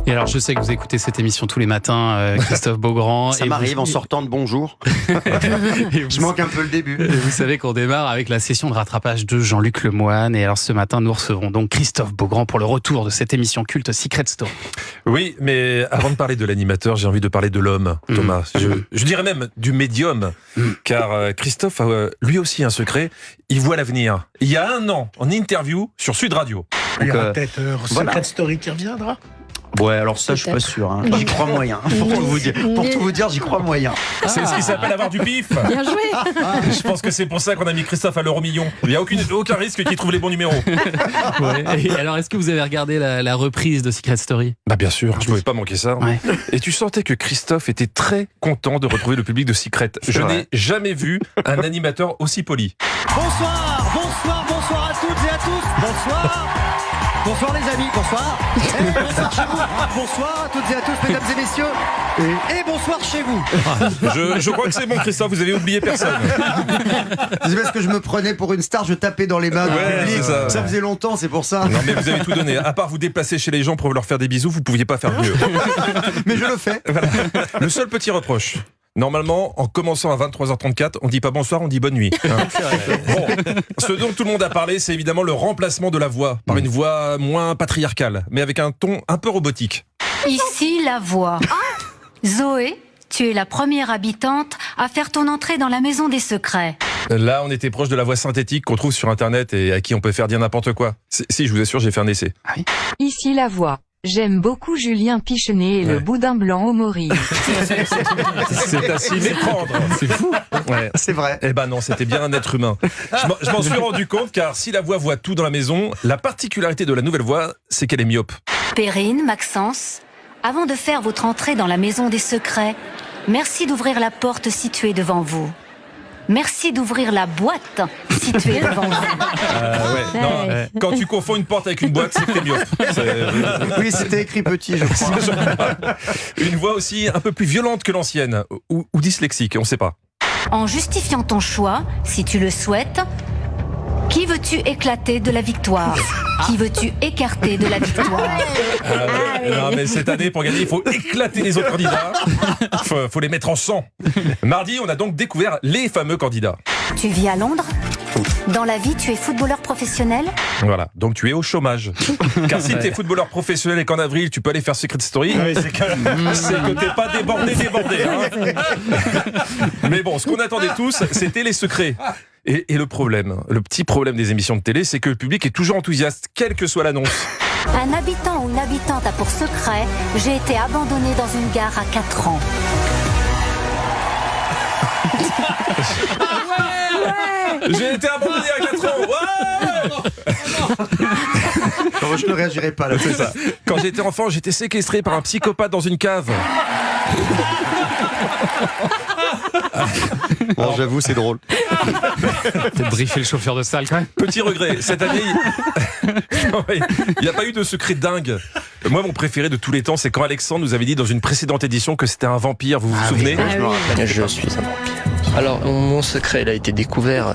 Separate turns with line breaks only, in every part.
Et alors, je sais que vous écoutez cette émission tous les matins, Christophe Beaugrand.
Ça m'arrive en sortant de Bonjour. Je manque un peu le début.
Et vous savez qu'on démarre avec la session de rattrapage de Jean-Luc Lemoyne. Et alors, ce matin, nous recevrons donc Christophe Beaugrand pour le retour de cette émission culte Secret Story.
Oui, mais avant de parler de l'animateur, j'ai envie de parler de l'homme, Thomas. Je dirais même du médium, car Christophe a lui aussi un secret. Il voit l'avenir. Il y a 1 an, en interview sur Sud Radio.
Il y aura peut-être Secret Story qui reviendra.
Ouais, alors ça, je suis pas sûr. Hein. J'y crois moyen. Pour tout vous dire, j'y crois moyen.
C'est ce qui s'appelle avoir du pif.
Bien joué.
Je pense que c'est pour ça qu'on a mis Christophe à l'euro-million. Il n'y a aucun risque qu'il trouve les bons numéros.
Ouais. Et alors, est-ce que vous avez regardé la reprise de Secret Story ?
Bah bien sûr, je ne pouvais pas manquer ça.
Ouais.
Et tu sentais que Christophe était très content de retrouver le public de Secret. Je n'ai jamais vu un animateur aussi poli.
Bonsoir à toutes et à tous. Bonsoir les amis, bonsoir. Bonsoir chez vous. Bonsoir à toutes et à tous, mesdames et messieurs. Et bonsoir chez vous.
Je crois que c'est bon, Christophe, vous avez oublié personne.
C'est parce que je me prenais pour une star, je tapais dans les mains du public. Ça faisait longtemps, c'est pour ça.
Non mais vous avez tout donné. À part vous déplacer chez les gens pour leur faire des bisous, vous ne pouviez pas faire mieux.
Mais je le fais.
Voilà. Le seul petit reproche. Normalement, en commençant à 23h34, on dit pas bonsoir, on dit bonne nuit. Bon, ce dont tout le monde a parlé, c'est évidemment le remplacement de la voix par une voix moins patriarcale, mais avec un ton un peu robotique.
Ici, la voix. Zoé, tu es la première habitante à faire ton entrée dans la maison des secrets.
Là, on était proche de la voix synthétique qu'on trouve sur Internet et à qui on peut faire dire n'importe quoi. Si, je vous assure, j'ai fait un essai.
Ah oui.
Ici la voix. J'aime beaucoup Julien Pichenet et le boudin blanc au Maury.
C'est à s'y méprendre.
C'est fou.
Ouais.
C'est vrai.
Eh ben non, c'était bien un être humain. Je m'en suis rendu compte, car si la voix voit tout dans la maison, la particularité de la nouvelle voix, c'est qu'elle est myope.
Perrine, Maxence, avant de faire votre entrée dans la maison des secrets, merci d'ouvrir la porte située devant vous. Merci d'ouvrir la boîte située devant vous.
Non, quand tu confonds une porte avec une boîte, c'est que t'es myope.
Oui, c'était écrit petit, je crois.
Une voix aussi un peu plus violente que l'ancienne, ou dyslexique, on sait pas.
En justifiant ton choix, si tu le souhaites, qui veux-tu éclater de la victoire ? Qui veux-tu écarter de la victoire ?
Non, mais cette année, pour gagner, il faut éclater les autres candidats. Faut les mettre en sang. Mardi, on a donc découvert les fameux candidats.
Tu vis à Londres ? Dans la vie, tu es footballeur professionnel ?
Voilà, donc tu es au chômage. Car si t'es footballeur professionnel et qu'en avril, tu peux aller faire Secret Story, c'est que t'es pas débordé. Hein. Mais bon, ce qu'on attendait tous, c'était les secrets. Et le petit problème des émissions de télé, c'est que le public est toujours enthousiaste, quelle que soit l'annonce.
Un habitant ou une habitante a pour secret « J'ai été abandonné dans une gare à 4 ans ».
J'ai été abandonné à 4 ans. Ouais.
Non, je ne réagirai pas là.
C'est ça. Quand j'étais enfant, j'étais séquestré par un psychopathe dans une cave.
Bon, j'avoue, c'est drôle.
Peut-être briefer le chauffeur de salle quand même.
Petit regret, cette année, il n'y a pas eu de secret dingue. Moi, mon préféré de tous les temps, c'est quand Alexandre nous avait dit dans une précédente édition que c'était un vampire, vous vous souvenez ?
Je suis un vampire. Alors, mon secret, il a été découvert,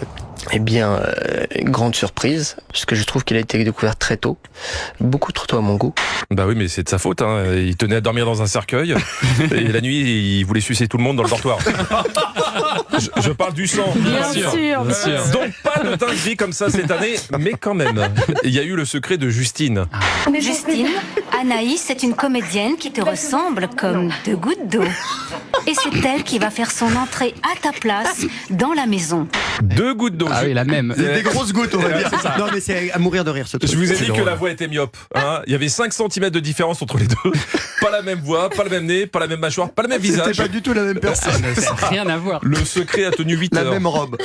grande surprise, parce que je trouve qu'il a été découvert très tôt. Beaucoup trop tôt à mon goût.
Bah oui, mais c'est de sa faute, hein. Il tenait à dormir dans un cercueil, et la nuit, il voulait sucer tout le monde dans le dortoir. Je parle du sang.
Bien sûr.
Donc pas de dinguerie comme ça cette année, mais quand même, il y a eu le secret de Justine.
Justine, Anaïs est une comédienne qui te ressemble comme 2 gouttes d'eau. Et c'est elle qui va faire son entrée à ta place dans la maison.
2 gouttes d'eau.
Ah oui, la même.
Des grosses gouttes, on va dire. Non, mais c'est à mourir de rire, ce truc.
Je vous ai dit
drôle.
que la voix était myope. Hein. Il y avait 5 cm de différence entre les deux. Pas la même voix, pas le même nez, pas la même mâchoire, pas le même visage.
C'était pas du tout la même personne.
Ça n'a rien à voir.
Le secret a tenu 8
La
heures.
même robe.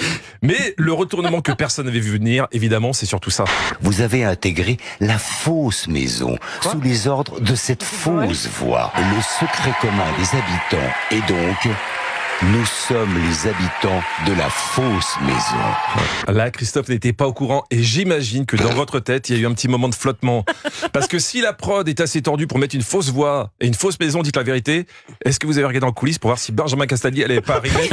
Mais le retournement que personne n'avait vu venir, évidemment, c'est surtout ça.
Vous avez intégré la fausse maison sous les ordres de cette fausse voix. Le secret commun des habitants est donc Nous sommes les habitants de la fausse maison.
Là, Christophe n'était pas au courant et j'imagine que dans votre tête, il y a eu un petit moment de flottement. Parce que si la prod est assez tordue pour mettre une fausse voix et une fausse maison, dites la vérité, est-ce que vous avez regardé en coulisses pour voir si Benjamin Castaldi n'allait pas arriver?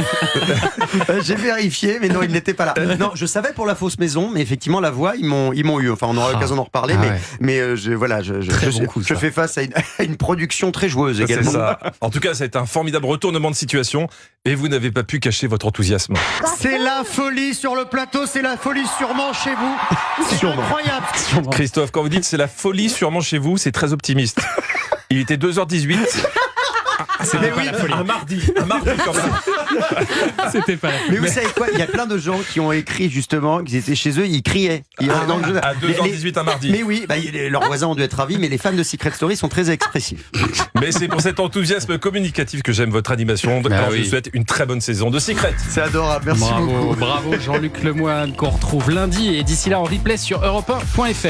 J'ai vérifié, mais non, il n'était pas là. Non, je savais pour la fausse maison, mais effectivement, la voix, ils m'ont eu. Enfin, on aura l'occasion d'en reparler, mais je fais face à une production très joueuse également.
C'est ça. En tout cas, ça a été un formidable retournement de situation et vous n'avez pas pu cacher votre enthousiasme.
C'est la folie sur le plateau, c'est la folie sûrement chez vous. C'est incroyable.
Christophe, quand vous dites c'est la folie sûrement chez vous, c'est très optimiste. Il était 2h18.
C'était pas la folie.
Un mardi quand même.
C'était pas la folie.
Mais vous savez quoi, il y a plein de gens qui ont écrit justement qu'ils étaient chez eux, ils criaient.
À 2h18 un mardi.
Mais oui, leurs voisins ont dû être ravis, mais les fans de Secret Story sont très expressifs.
Mais c'est pour cet enthousiasme communicatif que j'aime votre animation. Alors je vous souhaite une très bonne saison de Secret.
C'est adorable, merci beaucoup.
Bravo Jean-Luc Lemoyne qu'on retrouve lundi et d'ici là en replay sur europe1.fr.